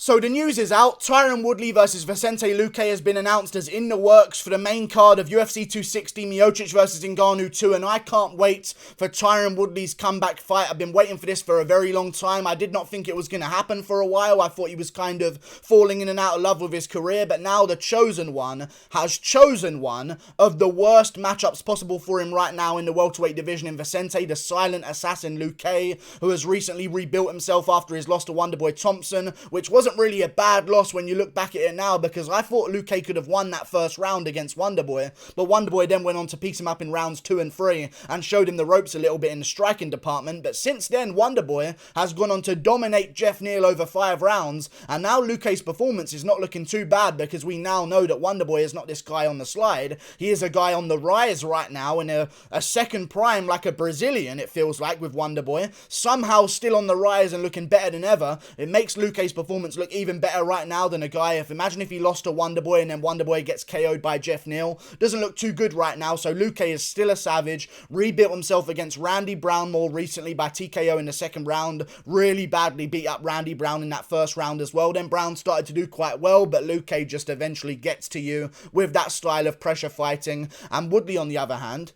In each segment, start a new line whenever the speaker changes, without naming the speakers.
So the news is out. Tyron Woodley versus Vicente Luque has been announced as in the works for the main card of UFC 260, Miocic versus Ngannou 2, and I can't wait for Tyron Woodley's comeback fight. I've been waiting for this for a very long time. I did not think it was going to happen for a while. I thought he was kind of falling in and out of love with his career, but now the chosen one has chosen one of the worst matchups possible for him right now in the welterweight division in Vicente, the silent assassin Luque, who has recently rebuilt himself after his loss to Wonderboy Thompson, which wasn't really a bad loss when you look back at it now, because I thought Luque could have won that first round against Wonderboy, but Wonderboy then went on to piece him up in rounds 2 and 3 and showed him the ropes a little bit in the striking department. But since then, Wonderboy has gone on to dominate Jeff Neal over 5 rounds, and now Luque's performance is not looking too bad, because we now know that Wonderboy is not this guy on the slide. He is a guy on the rise right now in a second prime, like a Brazilian, it feels like, with Wonderboy, somehow still on the rise and looking better than ever. It makes Luque's performance look even better right now than a guy, imagine if he lost to Wonderboy and then Wonderboy gets KO'd by Jeff Neal. Doesn't look too good right now, so Luque is still a savage. Rebuilt himself against Randy Brown more recently by TKO in the second round. Really badly beat up Randy Brown in that first round as well. Then Brown started to do quite well, but Luque just eventually gets to you with that style of pressure fighting. And Woodley, on the other hand,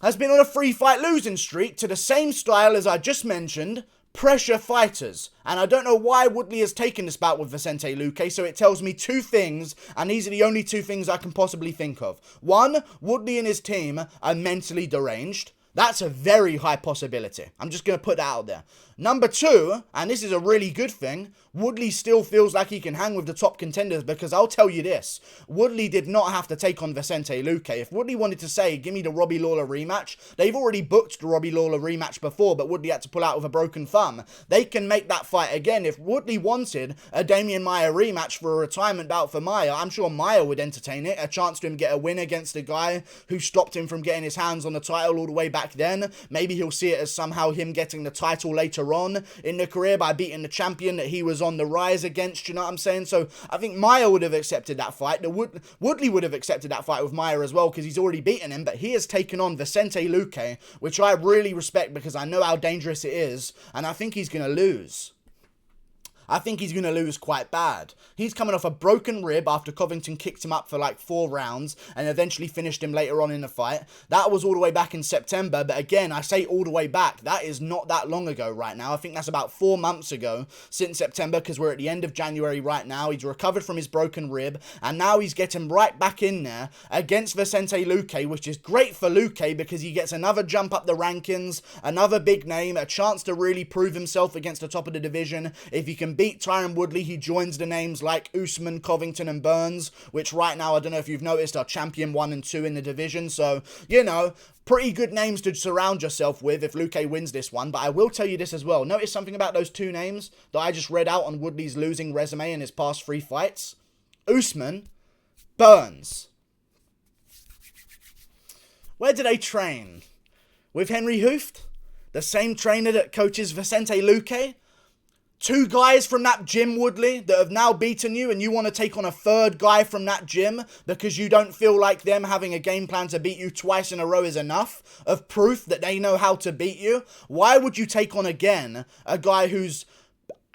has been on a 3-fight losing streak to the same style as I just mentioned, pressure fighters. And I don't know why Woodley has taken this bout with Vicente Luque, so it tells me 2 things, and these are the only 2 things I can possibly think of. 1, Woodley and his team are mentally deranged. That's a very high possibility. I'm just going to put that out there. Number 2, and this is a really good thing, Woodley still feels like he can hang with the top contenders, because I'll tell you this, Woodley did not have to take on Vicente Luque. If Woodley wanted to say, give me the Robbie Lawler rematch, they've already booked the Robbie Lawler rematch before, but Woodley had to pull out with a broken thumb. They can make that fight again. If Woodley wanted a Damian Maia rematch for a retirement bout for Maia, I'm sure Maia would entertain it. A chance to him get a win against a guy who stopped him from getting his hands on the title all the way back then. Maybe he'll see it as somehow him getting the title later on in the career by beating the champion that he was on the rise against, you know what I'm saying? So I think Maia would have accepted that fight. Woodley would have accepted that fight with Maia as well, because he's already beaten him, but he has taken on Vicente Luque, which I really respect because I know how dangerous it is, and I think he's going to lose. I think he's going to lose quite bad. He's coming off a broken rib after Covington kicked him up for like 4 rounds and eventually finished him later on in the fight. That was all the way back in September, but again, I say all the way back. That is not that long ago right now. I think that's about 4 months ago since September, because we're at the end of January right now. He's recovered from his broken rib, and now he's getting right back in there against Vicente Luque, which is great for Luque because he gets another jump up the rankings, another big name, a chance to really prove himself against the top of the division. If he can beat Tyron Woodley, he joins the names like Usman, Covington and Burns, which right now, I don't know if you've noticed, are champion 1 and 2 in the division. So, you know, pretty good names to surround yourself with if Luque wins this one. But I will tell you this as well. Notice something about those 2 names that I just read out on Woodley's losing resume in his past 3 fights. Usman, Burns. Where do they train? With Henry Hooft? The same trainer that coaches Vicente Luque? 2 guys from that gym, Woodley, that have now beaten you, and you want to take on a 3rd guy from that gym because you don't feel like them having a game plan to beat you twice in a row is enough of proof that they know how to beat you? Why would you take on again a guy who's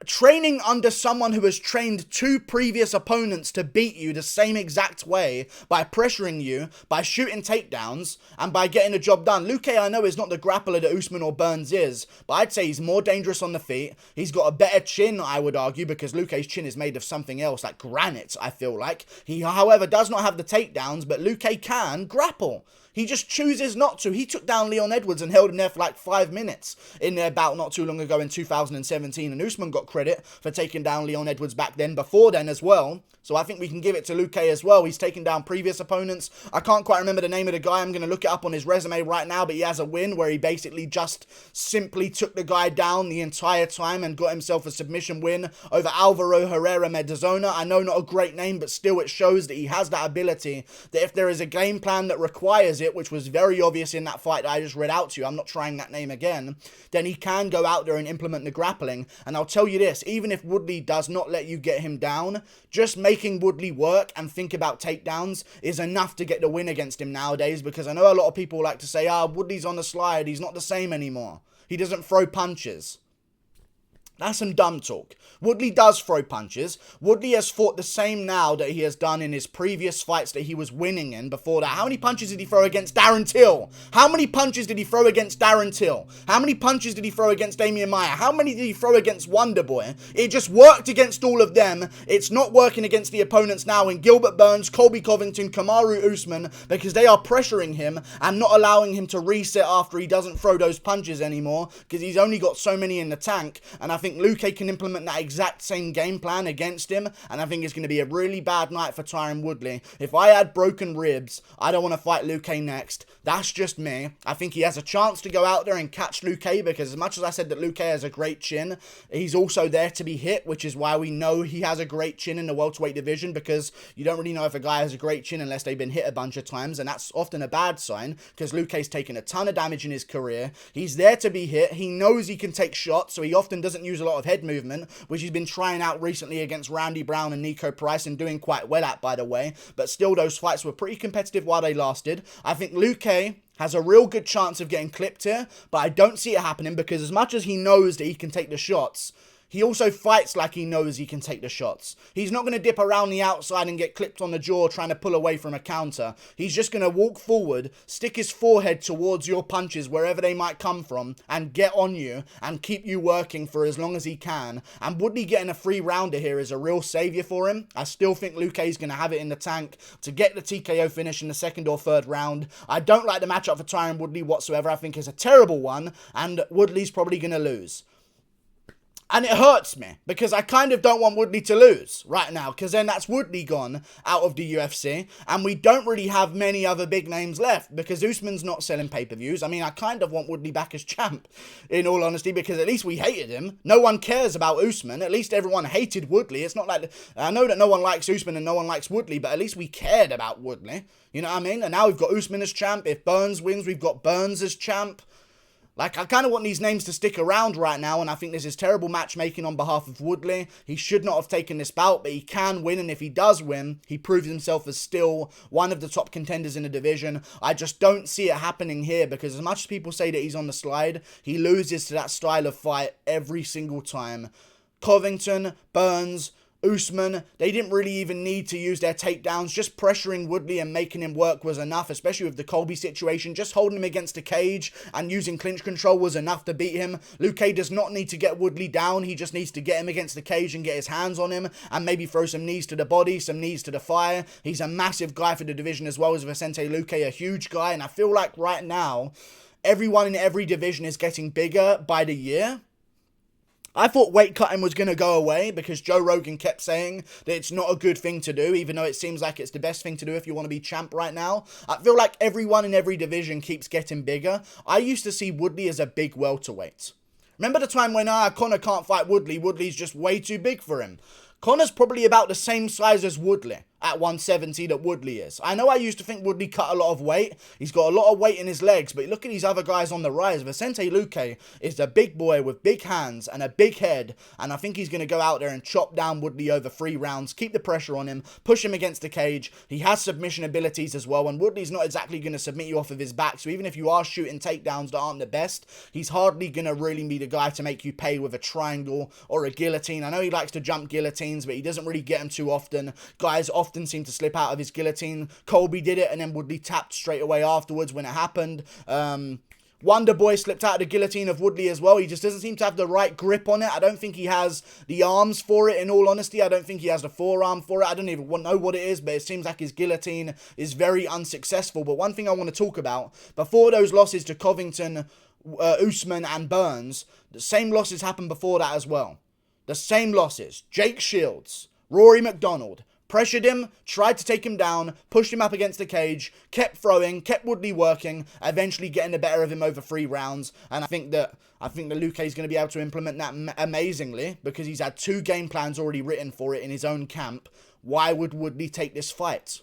training under someone who has trained 2 previous opponents to beat you the same exact way by pressuring you, by shooting takedowns, and by getting the job done? Luque, I know, is not the grappler that Usman or Burns is, but I'd say he's more dangerous on the feet. He's got a better chin, I would argue, because Luque's chin is made of something else, like granite, I feel like. He, however, does not have the takedowns, but Luque can grapple. He just chooses not to. He took down Leon Edwards and held him there for like 5 minutes in their bout not too long ago in 2017. And Usman got credit for taking down Leon Edwards back then, before then as well. So I think we can give it to Luque as well. He's taken down previous opponents. I can't quite remember the name of the guy. I'm going to look it up on his resume right now. But he has a win where he basically just simply took the guy down the entire time and got himself a submission win over Alvaro Herrera Medezona. I know, not a great name, but still it shows that he has that ability, that if there is a game plan that requires it, which was very obvious in that fight that I just read out to you, I'm not trying that name again, then he can go out there and implement the grappling. And I'll tell you this, even if Woodley does not let you get him down, just making Woodley work and think about takedowns is enough to get the win against him nowadays, because I know a lot of people like to say, Woodley's on the slide, he's not the same anymore. He doesn't throw punches. That's some dumb talk. Woodley does throw punches. Woodley has fought the same now that he has done in his previous fights that he was winning in before that. How many punches did he throw against Darren Till? How many punches did he throw against Darren Till? How many punches did he throw against Damian Maia? How many did he throw against Wonderboy? It just worked against all of them. It's not working against the opponents now in Gilbert Burns, Colby Covington, Kamaru Usman, because they are pressuring him and not allowing him to reset after he doesn't throw those punches anymore, because he's only got so many in the tank. And I think Luque can implement that exact same game plan against him, and I think it's going to be a really bad night for Tyron Woodley. If I had broken ribs, I don't want to fight Luque next. That's just me. I think he has a chance to go out there and catch Luque, because as much as I said that Luque has a great chin, he's also there to be hit, which is why we know he has a great chin in the welterweight division, because you don't really know if a guy has a great chin unless they've been hit a bunch of times, and that's often a bad sign, because Luque's taken a ton of damage in his career. He's there to be hit. He knows he can take shots, so he often doesn't use a lot of head movement, which he's been trying out recently against Randy Brown and Nico Price and doing quite well at, by the way. But still, those fights were pretty competitive while they lasted. I think Luque has a real good chance of getting clipped here, but I don't see it happening, because as much as he knows that he can take the shots, he also fights like he knows he can take the shots. He's not going to dip around the outside and get clipped on the jaw trying to pull away from a counter. He's just going to walk forward, stick his forehead towards your punches wherever they might come from, and get on you and keep you working for as long as he can. And Woodley getting a free rounder here is a real saviour for him. I still think Luque's going to have it in the tank to get the TKO finish in the second or third round. I don't like the matchup for Tyron Woodley whatsoever. I think it's a terrible one, and Woodley's probably going to lose. And it hurts me, because I kind of don't want Woodley to lose right now, because then that's Woodley gone out of the UFC, and we don't really have many other big names left, because Usman's not selling pay-per-views. I mean, I kind of want Woodley back as champ, in all honesty, because at least we hated him. No one cares about Usman. At least everyone hated Woodley. It's not like, I know that no one likes Usman and no one likes Woodley, but at least we cared about Woodley. You know what I mean? And now we've got Usman as champ. If Burns wins, we've got Burns as champ. Like, I kind of want these names to stick around right now, and I think this is terrible matchmaking on behalf of Woodley. He should not have taken this bout, but he can win, and if he does win, he proves himself as still one of the top contenders in the division. I just don't see it happening here, because as much as people say that he's on the slide, he loses to that style of fight every single time. Covington, Burns, Usman, they didn't really even need to use their takedowns. Just pressuring Woodley and making him work was enough, especially with the Colby situation. Just holding him against the cage and using clinch control was enough to beat him. Luque does not need to get Woodley down. He just needs to get him against the cage and get his hands on him and maybe throw some knees to the body, some knees to the thigh. He's a massive guy for the division, as well as Vicente Luque, a huge guy. And I feel like right now, everyone in every division is getting bigger by the year. I thought weight cutting was going to go away, because Joe Rogan kept saying that it's not a good thing to do, even though it seems like it's the best thing to do if you want to be champ right now. I feel like everyone in every division keeps getting bigger. I used to see Woodley as a big welterweight. Remember the time when Conor can't fight Woodley? Woodley's just way too big for him. Conor's probably about the same size as Woodley at 170 that Woodley is. I know I used to think Woodley cut a lot of weight. He's got a lot of weight in his legs, but look at these other guys on the rise. Vicente Luque is the big boy with big hands and a big head, and I think he's going to go out there and chop down Woodley over 3 rounds, keep the pressure on him, push him against the cage. He has submission abilities as well, and Woodley's not exactly going to submit you off of his back, so even if you are shooting takedowns that aren't the best, he's hardly going to really be the guy to make you pay with a triangle or a guillotine. I know he likes to jump guillotines, but he doesn't really get them too often. Guys often seem to slip out of his guillotine. Colby did it, and then Woodley tapped straight away afterwards when it happened. Wonderboy slipped out of the guillotine of Woodley as well. He just doesn't seem to have the right grip on it. I don't think he has the arms for it, in all honesty. I don't think he has the forearm for it. I don't even know what it is, but it seems like his guillotine is very unsuccessful. But one thing I want to talk about, before those losses to Covington, Usman and Burns, the same losses happened before that as well. The same losses. Jake Shields, Rory McDonald, pressured him, tried to take him down, pushed him up against the cage, kept throwing, kept Woodley working, eventually getting the better of him over 3 rounds. And I think that Luque is going to be able to implement that amazingly, because he's had 2 game plans already written for it in his own camp. Why would Woodley take this fight?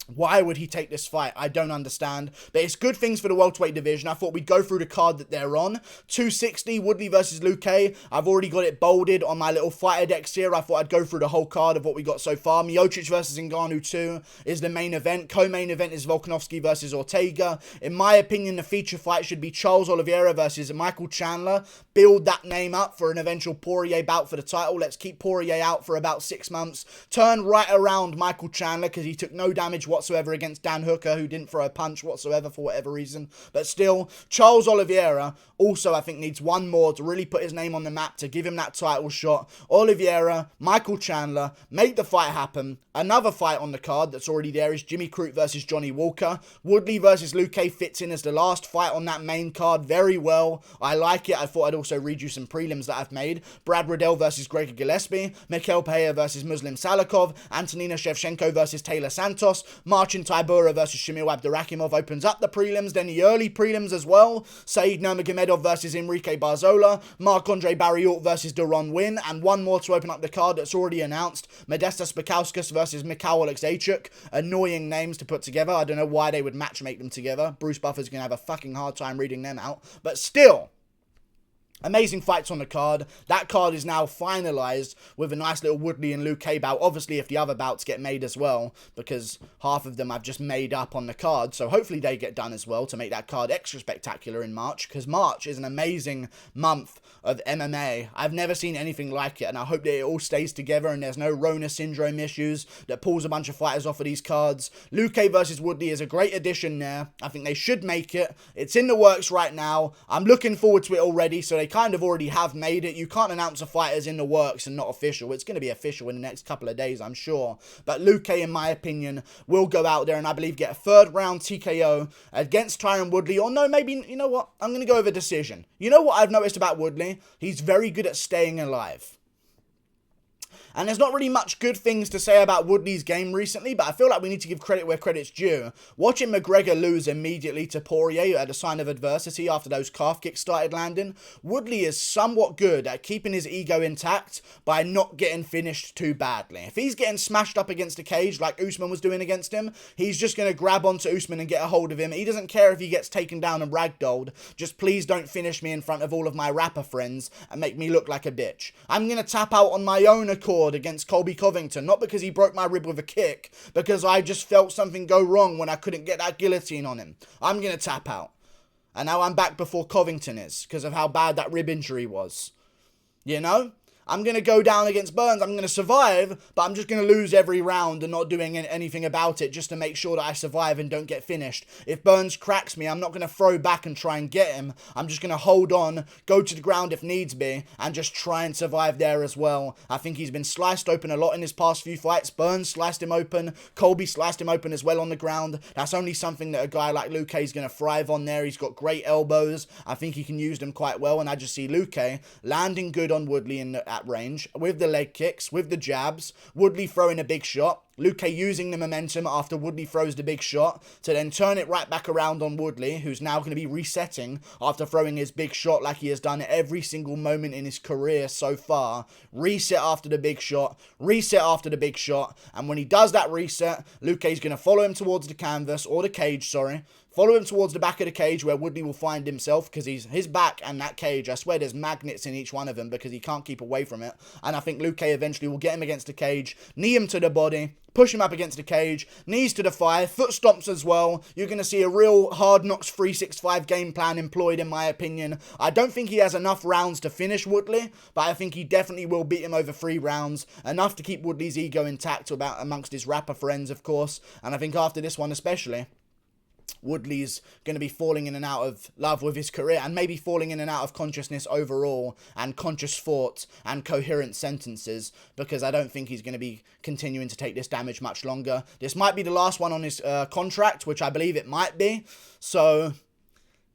Why would he take this fight? I don't understand. But it's good things for the welterweight division. I thought we'd go through the card that they're on. 260, Woodley versus Luque. I've already got it bolded on my little fighter decks here. I thought I'd go through the whole card of what we got so far. Miocic versus Ngannou 2 is the main event. Co-main event is Volkanovski versus Ortega. In my opinion, the feature fight should be Charles Oliveira versus Michael Chandler. Build that name up for an eventual Poirier bout for the title. Let's keep Poirier out for about 6 months. Turn right around Michael Chandler because he took no damage whatsoever against Dan Hooker, who didn't throw a punch whatsoever for whatever reason. But still, Charles Oliveira also, I think, needs one more to really put his name on the map, to give him that title shot. Oliveira, Michael Chandler, make the fight happen. Another fight on the card that's already there is Jimmy Crute versus Johnny Walker. Woodley versus Luque fits in as the last fight on that main card very well. I like it. I thought I'd also read you some prelims that I've made. Brad Riddell versus Gregor Gillespie. Mikhail Pereira versus Muslim Salikov. Antonina Shevchenko versus Taylor Santos. Marcin Tybura versus Shamil Abdurakhimov opens up the prelims. Then the early prelims as well. Said Nurmagomedov versus Enrique Barzola. Marc-Andre Barriault versus Deron Winn. And one more to open up the card that's already announced. Modestas Bukauskas versus Mikhail Oleksiejczuk. Annoying names to put together. I don't know why they would matchmake them together. Bruce Buffer's going to have a fucking hard time reading them out. But still, amazing fights on the card. That card is now finalised with a nice little Woodley and Luque bout. Obviously, if the other bouts get made as well, because half of them I've just made up on the card. So hopefully they get done as well to make that card extra spectacular in March, because March is an amazing month of MMA. I've never seen anything like it, and I hope that it all stays together and there's no Rona syndrome issues that pulls a bunch of fighters off of these cards. Luque versus Woodley is a great addition there. I think they should make it. It's in the works right now. I'm looking forward to it already, so they kind of already have made it. You can't announce a fighter's in the works and not official. It's going to be official in the next couple of days, I'm sure. But Luque, in my opinion, will go out there and I believe get a third round TKO against Tyron Woodley. Or no, maybe, you know what? I'm going to go with a decision. You know what I've noticed about Woodley? He's very good at staying alive. And there's not really much good things to say about Woodley's game recently, but I feel like we need to give credit where credit's due. Watching McGregor lose immediately to Poirier at a sign of adversity after those calf kicks started landing, Woodley is somewhat good at keeping his ego intact by not getting finished too badly. If he's getting smashed up against a cage like Usman was doing against him, he's just going to grab onto Usman and get a hold of him. He doesn't care if he gets taken down and ragdolled. Just please don't finish me in front of all of my rapper friends and make me look like a bitch. I'm going to tap out on my own accord against Colby Covington, not because he broke my rib with a kick, because I just felt something go wrong when I couldn't get that guillotine on him. I'm going to tap out. And now I'm back before Covington is, because of how bad that rib injury was. You know? I'm going to go down against Burns. I'm going to survive, but I'm just going to lose every round and not doing anything about it just to make sure that I survive and don't get finished. If Burns cracks me, I'm not going to throw back and try and get him. I'm just going to hold on, go to the ground if needs be, and just try and survive there as well. I think he's been sliced open a lot in his past few fights. Burns sliced him open. Colby sliced him open as well on the ground. That's only something that a guy like Luque is going to thrive on there. He's got great elbows. I think he can use them quite well, and I just see Luque landing good on Woodley at range, with the leg kicks, with the jabs, Woodley throwing a big shot, Luque using the momentum after Woodley throws the big shot to then turn it right back around on Woodley, who's now going to be resetting after throwing his big shot like he has done every single moment in his career so far. Reset after the big shot, reset after the big shot, and when he does that reset, Luque's going to follow him towards the canvas, or the cage, sorry. Follow him towards the back of the cage where Woodley will find himself, because his back and that cage, I swear there's magnets in each one of them because he can't keep away from it. And I think Luque eventually will get him against the cage, knee him to the body, push him up against the cage, knees to the thigh, foot stomps as well. You're going to see a real Hard Knocks 365 game plan employed, in my opinion. I don't think he has enough rounds to finish Woodley, but I think he definitely will beat him over 3 rounds. Enough to keep Woodley's ego intact amongst his rapper friends, of course. And I think after this one especially, Woodley's going to be falling in and out of love with his career, and maybe falling in and out of consciousness overall, and conscious thoughts and coherent sentences, because I don't think he's going to be continuing to take this damage much longer. This might be the last one on his contract, which I believe it might be. So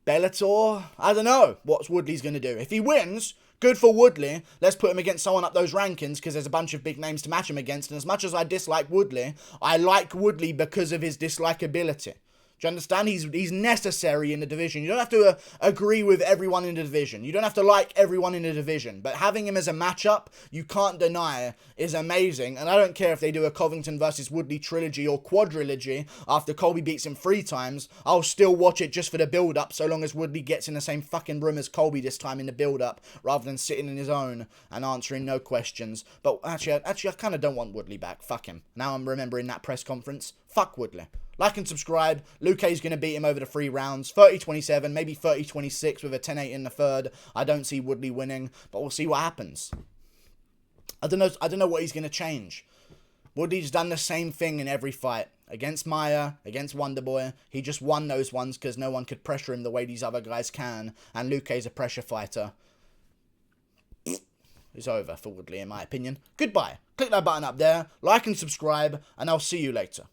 Bellator, I don't know what Woodley's going to do. If he wins, good for Woodley. Let's put him against someone up those rankings, because there's a bunch of big names to match him against. And as much as I dislike Woodley, I like Woodley because of his dislikability. Do you understand? He's necessary in the division. You don't have to agree with everyone in the division. You don't have to like everyone in the division. But having him as a matchup, you can't deny, is amazing. And I don't care if they do a Covington versus Woodley trilogy or quadrilogy after Colby beats him 3 times. I'll still watch it just for the build-up, so long as Woodley gets in the same fucking room as Colby this time in the build-up, rather than sitting in his own and answering no questions. But actually, I kind of don't want Woodley back. Fuck him. Now I'm remembering that press conference. Fuck Woodley. Like and subscribe. Luque's going to beat him over the 3 rounds. 30-27, maybe 30-26 with a 10-8 in the third. I don't see Woodley winning, but we'll see what happens. I don't know what he's going to change. Woodley's done the same thing in every fight. Against Maia, against Wonderboy. He just won those ones because no one could pressure him the way these other guys can. And Luque's a pressure fighter. It's over for Woodley, in my opinion. Goodbye. Click that button up there. Like and subscribe. And I'll see you later.